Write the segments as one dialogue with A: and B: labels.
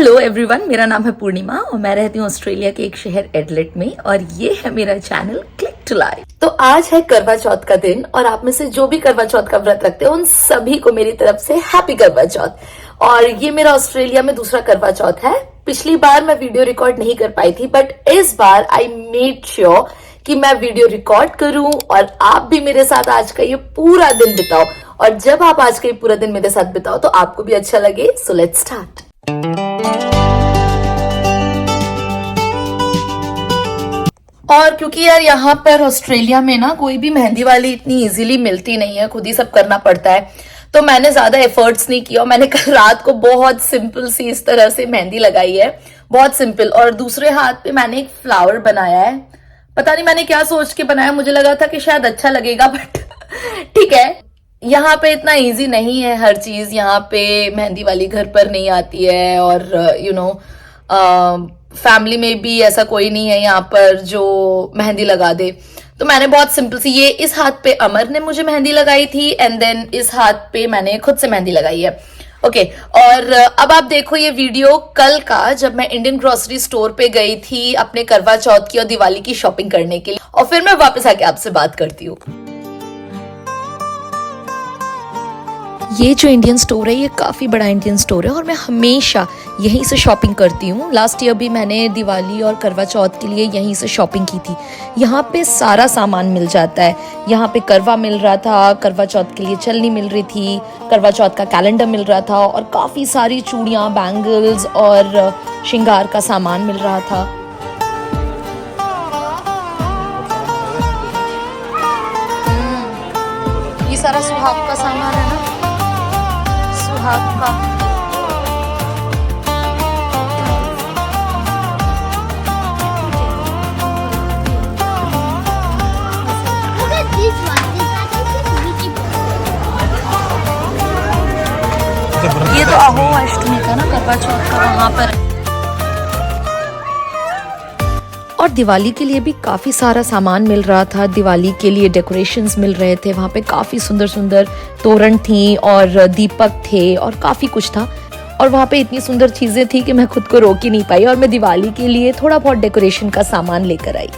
A: Hello everyone, मेरा नाम है पूर्णिमा और मैं रहती हूँ ऑस्ट्रेलिया के एक शहर एडलेट में और ये है मेरा चैनल क्लिक टू लाइफ। तो आज है करवा चौथ का दिन और आप में से जो भी करवा चौथ का व्रत रखते हैं उन सभी को मेरी तरफ से हैप्पी करवा चौथ। और ये मेरा ऑस्ट्रेलिया में दूसरा करवा चौथ है। पिछली बार मैं वीडियो रिकॉर्ड नहीं कर पाई थी, बट इस बार आई मेड श्योर कि मैं वीडियो रिकॉर्ड करूं और आप भी मेरे साथ आज का ये पूरा दिन बिताओ। और जब आप आज का ये पूरा दिन मेरे साथ बिताओ तो आपको भी अच्छा लगे। So let's start. और क्योंकि यार यहाँ पर ऑस्ट्रेलिया में ना कोई भी मेहंदी वाली इतनी इजीली मिलती नहीं है, खुद ही सब करना पड़ता है, तो मैंने ज्यादा एफर्ट्स नहीं किया। मैंने कल रात को बहुत सिंपल सी इस तरह से मेहंदी लगाई है, बहुत सिंपल। और दूसरे हाथ पे मैंने एक फ्लावर बनाया है। पता नहीं मैंने क्या सोच के बनाया, मुझे लगा था कि शायद अच्छा लगेगा, बट ठीक है। यहाँ पे इतना इजी नहीं है हर चीज। यहाँ पे मेहंदी वाली घर पर नहीं आती है और फैमिली में भी ऐसा कोई नहीं है यहाँ पर जो मेहंदी लगा दे। तो मैंने बहुत सिंपल सी, ये इस हाथ पे अमर ने मुझे मेहंदी लगाई थी एंड देन इस हाथ पे मैंने खुद से मेहंदी लगाई है। ओके और अब आप देखो ये वीडियो कल का, जब मैं इंडियन ग्रोसरी स्टोर पे गई थी अपने करवा चौथ की और दिवाली की शॉपिंग करने के लिए, और फिर मैं वापस आके आपसे बात करती हूँ। ये जो इंडियन स्टोर है ये काफ़ी बड़ा इंडियन स्टोर है और मैं हमेशा यहीं से शॉपिंग करती हूँ। लास्ट ईयर भी मैंने दिवाली और करवा चौथ के लिए यहीं से शॉपिंग की थी। यहाँ पे सारा सामान मिल जाता है। यहाँ पे करवा मिल रहा था, करवा चौथ के लिए चलनी मिल रही थी, करवा चौथ का कैलेंडर मिल रहा था और काफ़ी सारी चूड़ियाँ, बैंगल्स और श्रृंगार का सामान मिल रहा था। ये सारा सुहाग का सामान है ना, आपका ये तो अहो अष्टमी का ना, करवा चौथ का वहां पर। और दिवाली के लिए भी काफ़ी सारा सामान मिल रहा था। दिवाली के लिए डेकोरेशंस मिल रहे थे। वहाँ पे काफ़ी सुंदर सुंदर तोरण थी और दीपक थे और काफ़ी कुछ था। और वहाँ पे इतनी सुंदर चीज़ें थी कि मैं खुद को रोक ही नहीं पाई और मैं दिवाली के लिए थोड़ा बहुत डेकोरेशन का सामान लेकर आई।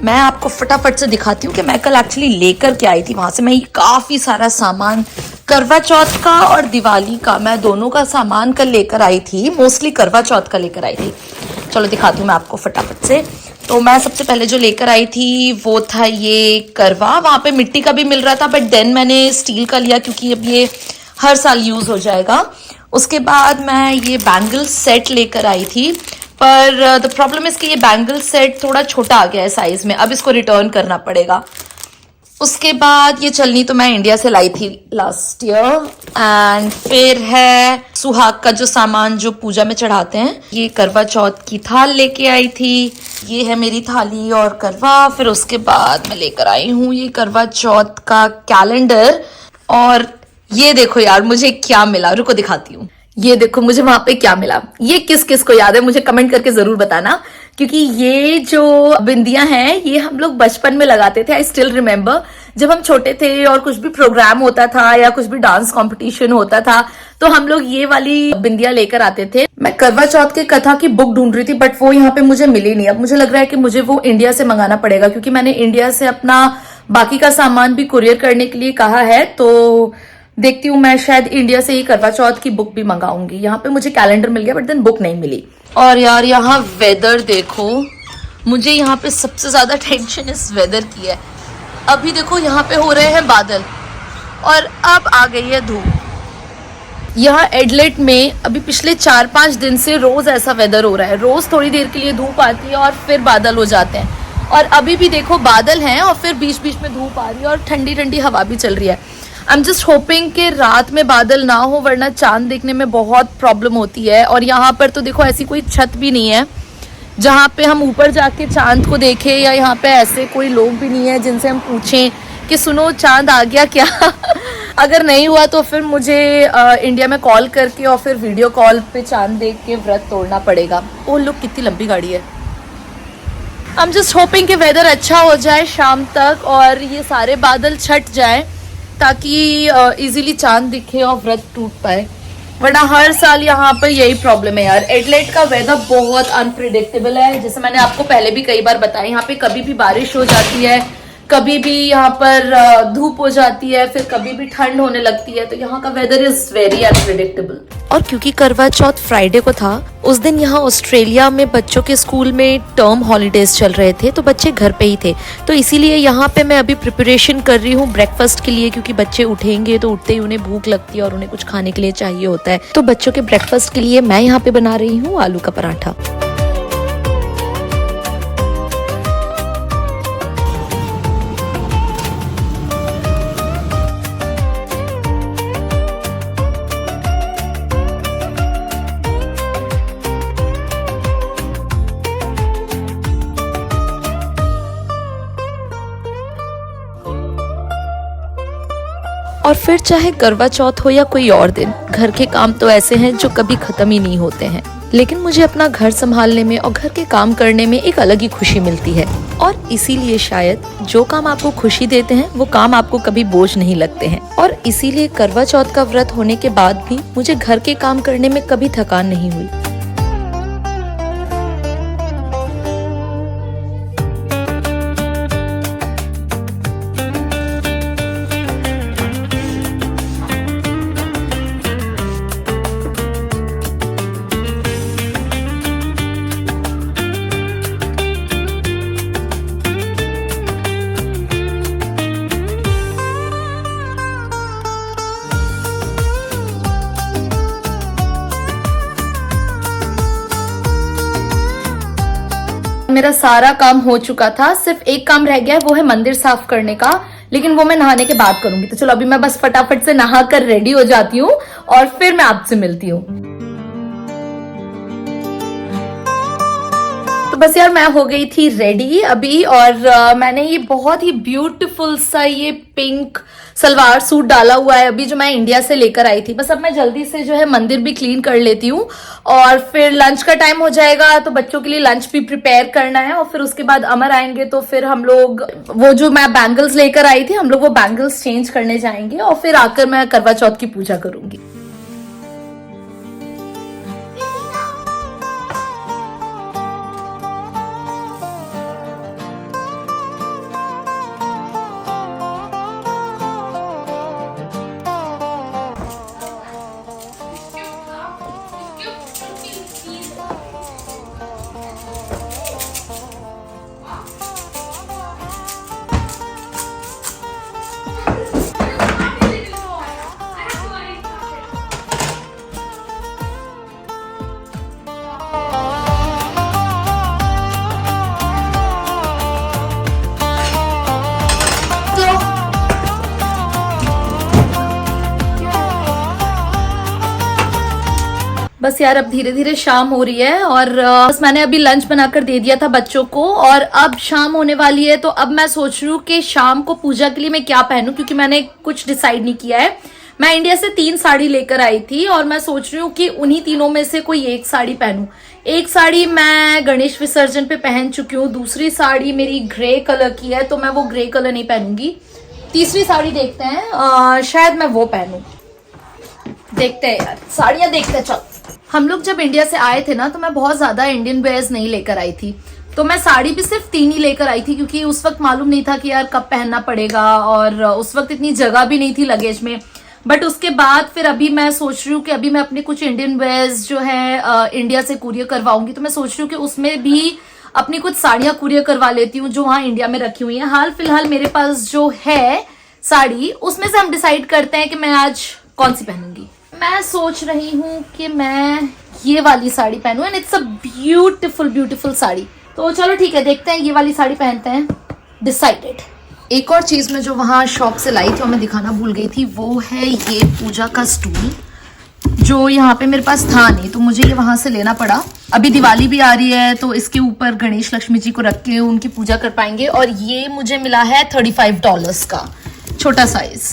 A: मैं आपको फटाफट से दिखाती हूँ कि मैं कल एक्चुअली लेकर के आई थी वहाँ से। मैं काफ़ी सारा सामान करवा चौथ का और दिवाली का, मैं दोनों का सामान कल लेकर आई थी। मोस्टली करवा चौथ का लेकर आई थी। चलो दिखाती हूँ मैं आपको फटाफट से। तो मैं सबसे पहले जो लेकर आई थी वो था ये करवा। वहाँ पे मिट्टी का भी मिल रहा था, बट देन मैंने स्टील का लिया क्योंकि अब ये हर साल यूज़ हो जाएगा। उसके बाद मैं ये बैंगल सेट लेकर आई थी, पर द प्रॉब्लम इज कि ये बैंगल सेट थोड़ा छोटा आ गया है साइज में, अब इसको रिटर्न करना पड़ेगा। उसके बाद ये चलनी तो मैं इंडिया से लाई थी लास्ट ईयर। एंड फिर है सुहाग का जो सामान जो पूजा में चढ़ाते हैं, ये करवा चौथ की थाल लेके आई थी। ये है मेरी थाली और करवा। फिर उसके बाद मैं लेकर आई हूँ ये करवा चौथ का कैलेंडर। और ये देखो यार मुझे क्या मिला, रुको दिखाती हूँ। ये देखो मुझे वहां पे क्या मिला। ये किस किस को याद है मुझे कमेंट करके जरूर बताना, क्योंकि ये जो बिंदियां हैं ये हम लोग बचपन में लगाते थे। आई स्टिल रिमेम्बर जब हम छोटे थे और कुछ भी प्रोग्राम होता था या कुछ भी डांस कंपटीशन होता था तो हम लोग ये वाली बिंदियां लेकर आते थे। मैं करवा चौथ की कथा की बुक ढूंढ रही थी, बट वो यहाँ पे मुझे मिली नहीं। अब मुझे लग रहा है कि मुझे वो इंडिया से मंगाना पड़ेगा, क्योंकि मैंने इंडिया से अपना बाकी का सामान भी कुरियर करने के लिए कहा है। तो देखती हूँ, मैं शायद इंडिया से ही करवा चौथ की बुक भी मंगाऊंगी। यहाँ पे मुझे कैलेंडर मिल गया बट देन बुक नहीं मिली। और यार यहाँ वेदर देखो, मुझे यहाँ पे सबसे ज्यादा टेंशन इस वेदर की है। अभी देखो यहाँ पे हो रहे हैं बादल और अब आ गई है धूप। यहाँ एडलेट में अभी पिछले 4-5 दिन से रोज ऐसा वेदर हो रहा है। रोज थोड़ी देर के लिए धूप आती है और फिर बादल हो जाते हैं। और अभी भी देखो बादल हैं और फिर बीच बीच में धूप आ रही है और ठंडी ठंडी हवा भी चल रही है। आई एम जस्ट होपिंग कि रात में बादल ना हो, वरना चांद देखने में बहुत प्रॉब्लम होती है। और यहाँ पर तो देखो ऐसी कोई छत भी नहीं है जहाँ पे हम ऊपर जाके चांद को देखें, या यहाँ पे ऐसे कोई लोग भी नहीं है जिनसे हम पूछें कि सुनो चांद आ गया क्या। अगर नहीं हुआ तो फिर मुझे इंडिया में कॉल करके और फिर वीडियो कॉल पे चांद देख के व्रत तोड़ना पड़ेगा। ओ लोग कितनी लंबी गाड़ी है। आई एम जस्ट होपिंग कि वेदर अच्छा हो जाए शाम तक और ये सारे बादल छट जाए ताकि इजीली चांद दिखे और व्रत टूट पाए।
B: वरना हर साल यहाँ पर यही प्रॉब्लम है यार। एडिलेड का वेदर बहुत अनप्रिडिक्टेबल है, जैसे मैंने आपको पहले भी कई बार बताया। यहाँ पे कभी भी बारिश हो जाती है, कभी भी यहाँ पर धूप हो जाती है, फिर कभी भी ठंड होने लगती है। तो यहाँ का वेदर इज वेरी अनप्रिडिक्टेबल।
A: और क्योंकि करवा चौथ फ्राइडे को था, उस दिन यहाँ ऑस्ट्रेलिया में बच्चों के स्कूल में टर्म हॉलीडेज चल रहे थे, तो बच्चे घर पे ही थे। तो इसीलिए यहाँ पे मैं अभी प्रिपरेशन कर रही हूँ ब्रेकफास्ट के लिए, क्योंकि बच्चे उठेंगे तो उठते ही उन्हें भूख लगती है और उन्हें कुछ खाने के लिए चाहिए होता है। तो बच्चों के ब्रेकफास्ट के लिए मैं यहाँ पे बना रही हूँ आलू का पराठा। और फिर चाहे करवा चौथ हो या कोई और दिन, घर के काम तो ऐसे हैं जो कभी खत्म ही नहीं होते हैं। लेकिन मुझे अपना घर संभालने में और घर के काम करने में एक अलग ही खुशी मिलती है। और इसीलिए शायद जो काम आपको खुशी देते हैं वो काम आपको कभी बोझ नहीं लगते हैं। और इसीलिए करवा चौथ का व्रत होने के बाद भी मुझे घर के काम करने में कभी थकान नहीं हुई।
B: मेरा सारा काम हो चुका था, सिर्फ एक काम रह गया है, वो है मंदिर साफ करने का। लेकिन वो मैं नहाने के बाद करूंगी। तो चलो अभी मैं बस फटाफट से नहा कर रेडी हो जाती हूँ और फिर मैं आपसे मिलती हूँ। तो बस यार मैं हो गई थी रेडी अभी, और मैंने ये बहुत ही ब्यूटीफुल सा ये पिंक सलवार सूट डाला हुआ है अभी, जो मैं इंडिया से लेकर आई थी। बस अब मैं जल्दी से जो है मंदिर भी क्लीन कर लेती हूँ और फिर लंच का टाइम हो जाएगा, तो बच्चों के लिए लंच भी प्रिपेयर करना है। और फिर उसके बाद अमर आएंगे तो फिर हम लोग वो जो मैं बैंगल्स लेकर आई थी, हम लोग वो बैंगल्स चेंज करने जाएंगे और फिर आकर मैं करवा चौथ की पूजा करूंगी। बस यार अब धीरे धीरे शाम हो रही है और बस मैंने अभी लंच बनाकर दे दिया था बच्चों को, और अब शाम होने वाली है। तो अब मैं सोच रही हूँ कि शाम को पूजा के लिए मैं क्या पहनूं, क्योंकि मैंने कुछ डिसाइड नहीं किया है। मैं इंडिया से 3 साड़ी लेकर आई थी और मैं सोच रही हूँ कि उन्हीं तीनों में से कोई एक साड़ी पहनूं। एक साड़ी मैं गणेश विसर्जन पे पहन चुकी हूँ, दूसरी साड़ी मेरी ग्रे कलर की है तो मैं वो ग्रे कलर नहीं पहनूंगी। तीसरी साड़ी देखते हैं, शायद मैं वो पहनूं। देखते हैं यार, साड़ियां देखते हैं। चल, हम लोग जब इंडिया से आए थे ना, तो मैं बहुत ज्यादा इंडियन वेयर्स नहीं लेकर आई थी, तो मैं साड़ी भी सिर्फ 3 ही लेकर आई थी, क्योंकि उस वक्त मालूम नहीं था कि यार कब पहनना पड़ेगा, और उस वक्त इतनी जगह भी नहीं थी लगेज में। बट उसके बाद फिर अभी मैं सोच रही हूँ कि अभी मैं अपने कुछ इंडियन वेयर्स जो है इंडिया से कुरियर करवाऊंगी, तो मैं सोच रही हूँ कि उसमें भी अपनी कुछ साड़ियां कुरियर करवा लेती हूँ जो वहां इंडिया में रखी हुई है। हाल फिलहाल मेरे पास जो है साड़ी, उसमें से हम डिसाइड करते हैं कि मैं आज कौन सी पहनूंगी। मैं सोच रही हूँ कि मैं ये वाली साड़ी पहनूं, and it's a beautiful sari. तो चलो ठीक है, देखते हैं, ये वाली साड़ी पहनते हैं। डिसाइडेड। एक और चीज मैं जो वहां शॉप से लाई थी और मैं दिखाना भूल गई थी, वो है ये पूजा का स्टूल, जो यहाँ पे मेरे पास था नहीं, तो मुझे ये वहां से लेना पड़ा। अभी दिवाली भी आ रही है, तो इसके ऊपर गणेश लक्ष्मी जी को रख के उनकी पूजा कर पाएंगे। और ये मुझे मिला है $35 का, छोटा साइज।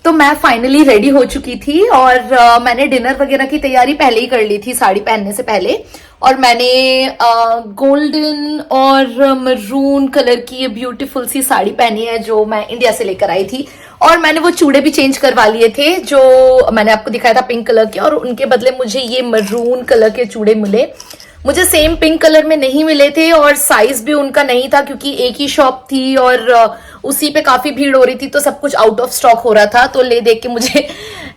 B: तो मैं फाइनली रेडी हो चुकी थी और मैंने डिनर वगैरह की तैयारी पहले ही कर ली थी साड़ी पहनने से पहले। और मैंने गोल्डन और मरून कलर की ये ब्यूटीफुल सी साड़ी पहनी है, जो मैं इंडिया से लेकर आई थी। और मैंने वो चूड़े भी चेंज करवा लिए थे जो मैंने आपको दिखाया था पिंक कलर के, और उनके बदले मुझे ये मरून कलर के चूड़े मिले। मुझे सेम पिंक कलर में नहीं मिले थे और साइज भी उनका नहीं था क्योंकि एक ही शॉप थी और उसी पे काफी भीड़ हो रही थी तो सब कुछ आउट ऑफ स्टॉक हो रहा था। तो ले देख के मुझे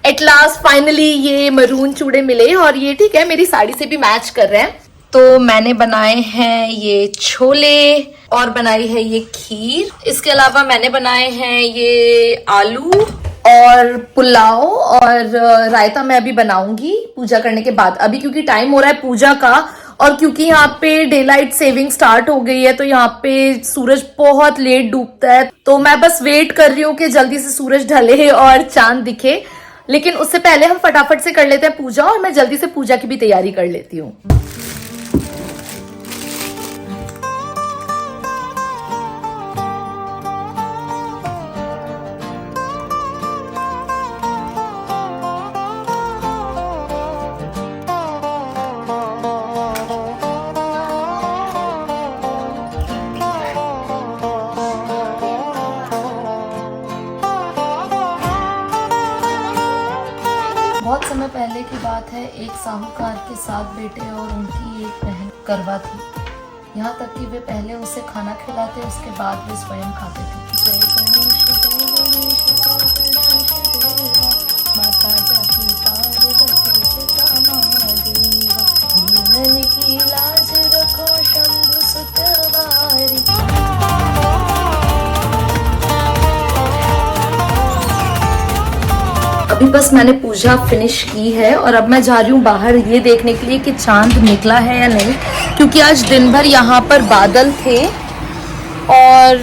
B: एट लास्ट फाइनली ये मरून चूड़े मिले और ये ठीक है मेरी साड़ी से भी मैच कर रहे हैं। तो मैंने बनाए हैं ये छोले और बनाई है ये खीर। इसके अलावा मैंने बनाए हैं ये आलू और पुलाव और रायता मैं अभी बनाऊंगी पूजा करने के बाद। अभी क्योंकि टाइम हो रहा है पूजा का और क्योंकि यहाँ पे डे लाइट सेविंग स्टार्ट हो गई है तो यहाँ पे सूरज बहुत लेट डूबता है, तो मैं बस वेट कर रही हूँ कि जल्दी से सूरज ढले और चांद दिखे। लेकिन उससे पहले हम फटाफट से कर लेते हैं पूजा और मैं जल्दी से पूजा की भी तैयारी कर लेती हूँ। बहुत समय पहले की बात है, एक साहूकार के 7 बेटे और उनकी एक बहन करवा थी। यहाँ तक कि वे पहले उसे खाना खिलाते, उसके बाद वे स्वयं खाते थे। जय गणेश जय गणेश जय गणेश देवा, माता जाति पार्वती पिता महादेवा, जीवन की लाज रखो शंभु सुतवारी। अभी बस मैंने पूजा फिनिश की है और अब मैं जा रही हूँ बाहर ये देखने के लिए कि चांद निकला है या नहीं, क्योंकि आज दिन भर यहाँ पर बादल थे और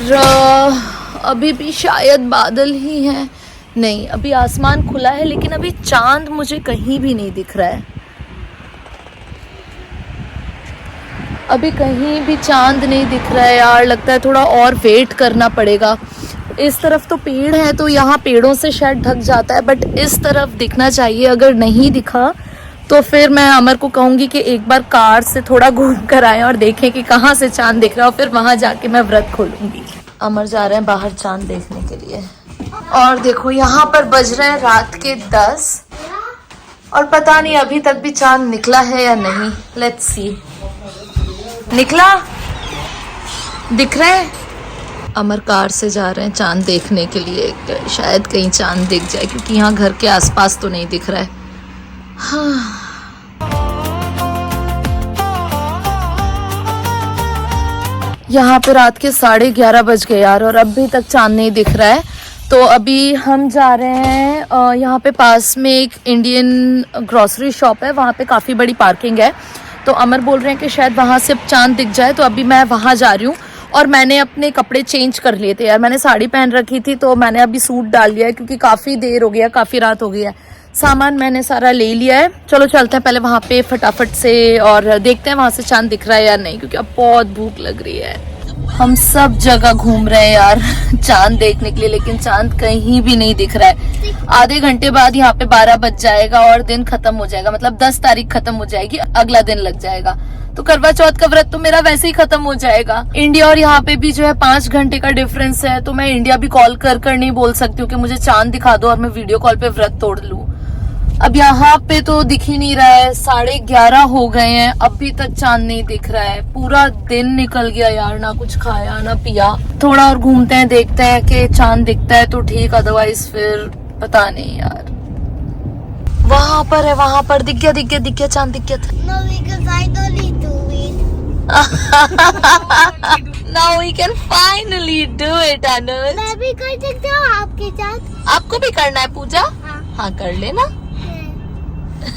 B: अभी भी शायद बादल ही हैं। नहीं, अभी आसमान खुला है लेकिन अभी चांद मुझे कहीं भी नहीं दिख रहा है। अभी कहीं भी चांद नहीं दिख रहा है यार, लगता है थोड़ा और वेट करना पड़ेगा। इस तरफ तो पेड़ है तो यहाँ पेड़ों से शायद ढक जाता है, बट इस तरफ दिखना चाहिए। अगर नहीं दिखा तो फिर मैं अमर को कहूँगी कि एक बार कार से थोड़ा घूम कर आए और देखें कि कहाँ से चांद दिख रहा है, और फिर वहां जाके मैं व्रत खोलूंगी। अमर जा रहे हैं बाहर चांद देखने के लिए और देखो यहाँ पर बज रहे हैं रात के 10 और पता नहीं अभी तक भी चांद निकला है या नहीं। Let's see. निकला? दिख रहे हैं? अमर कार से जा रहे हैं चांद देखने के लिए, शायद कहीं चांद दिख जाए क्योंकि यहाँ घर के आसपास तो नहीं दिख रहा है। हाँ। यहाँ पे रात के 11:30 बज गए यार और अभी तक चांद नहीं दिख रहा है। तो अभी हम जा रहे हैं, यहाँ पे पास में एक इंडियन ग्रोसरी शॉप है, वहाँ पे काफ़ी बड़ी पार्किंग है। तो अमर बोल रहे हैं कि शायद वहाँ से चांद दिख जाए, तो अभी मैं वहाँ जा रही हूँ। और मैंने अपने कपड़े चेंज कर लिए थे यार, मैंने साड़ी पहन रखी थी तो मैंने अभी सूट डाल लिया है क्योंकि काफ़ी देर हो गया, काफ़ी रात हो गई है। सामान मैंने सारा ले लिया है। चलो चलते हैं पहले वहाँ पे फटाफट से और देखते हैं वहाँ से चांद दिख रहा है या नहीं, क्योंकि अब बहुत भूख लग रही है। हम सब जगह घूम रहे हैं यार चांद देखने के लिए, लेकिन चांद कहीं भी नहीं दिख रहा है। आधे घंटे बाद यहाँ पे 12 बज जाएगा और दिन खत्म हो जाएगा, मतलब 10 तारीख खत्म हो जाएगी, अगला दिन लग जाएगा। तो करवा चौथ का व्रत तो मेरा वैसे ही खत्म हो जाएगा। इंडिया और यहाँ पे भी जो है 5 घंटे का डिफरेंस है, तो मैं इंडिया भी कॉल कर नहीं बोल सकती हूँ कि मुझे चांद दिखा दो और मैं वीडियो कॉल पे व्रत तोड़ लूं। अब यहाँ पे तो दिख ही नहीं रहा है, 11:30 हो गए हैं, अभी तक चांद नहीं दिख रहा है। पूरा दिन निकल गया यार, ना कुछ खाया ना पिया। थोड़ा और घूमते हैं, देखते हैं कि चांद दिखता है तो ठीक, अदरवाइज फिर पता नहीं यार। वहां पर है, वहां पर दिख गया चांद दिख गया था। Now we can finally do it, अनुज।
C: मैं भी कर सकती हूँ आपके साथ।
B: आपको भी करना है पूजा? हाँ कर लेना।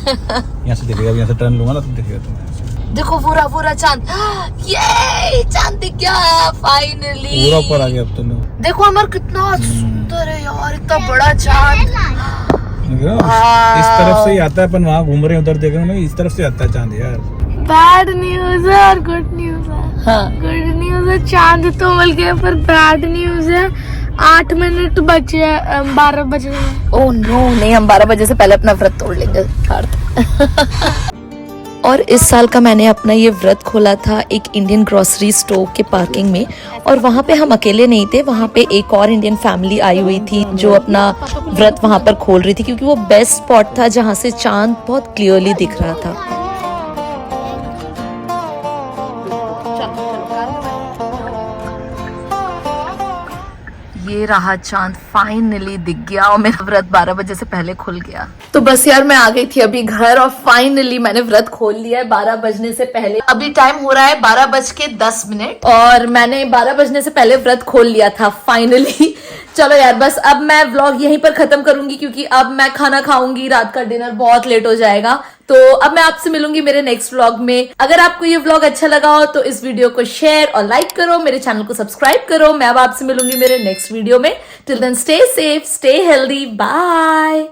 D: यहाँ से दिखेगा, यहाँ से टर्न लूंगा ना तो दिखेगा तुम्हें।
B: देखो पूरा चांद, ये चांद दिख गया फाइनली।
D: पूरा ऊपर आ गया अब तो।
B: देखो अमर कितना सुंदर है यार, इतना बड़ा चांद।
D: इस तरफ से ही आता है, अपन वहाँ घूम रहे हैं उधर देख रहे हैं, इस तरफ से आता है चांद यार।
C: बैड न्यूज है और गुड न्यूज है।
B: हाँ।
C: गुड न्यूज है चांद तो मिल गया, पर बैड न्यूज है 8 मिनट बचे, 12 बजे।
B: ओह नो, नहीं हम 12 बजे से पहले अपना व्रत तोड़ लेंगे।
A: और इस साल का मैंने अपना ये व्रत खोला था एक इंडियन ग्रोसरी स्टोर के पार्किंग में, और वहाँ पे हम अकेले नहीं थे, वहाँ पे एक और इंडियन फैमिली आई हुई थी जो अपना व्रत वहाँ पर खोल रही थी, क्योंकि वो बेस्ट स्पॉट था जहाँ से चांद बहुत क्लियरली दिख रहा था। ये रहा चांद, फाइनली दिख गया और मेरा व्रत 12 बजे से पहले खुल गया। तो बस यार मैं आ गई थी अभी घर और फाइनली मैंने व्रत खोल लिया है 12 बजने से पहले। अभी टाइम हो रहा है 12:10 और मैंने 12 बजने से पहले व्रत खोल लिया था फाइनली। चलो यार बस अब मैं व्लॉग यहीं पर खत्म करूंगी, क्योंकि अब मैं खाना खाऊंगी, रात का डिनर बहुत लेट हो जाएगा। तो अब मैं आपसे मिलूंगी मेरे नेक्स्ट व्लॉग में। अगर आपको ये व्लॉग अच्छा लगा हो तो इस वीडियो को शेयर और लाइक करो, मेरे चैनल को सब्सक्राइब करो। मैं अब आपसे मिलूंगी मेरे नेक्स्ट वीडियो में। Till then stay safe, stay healthy, bye.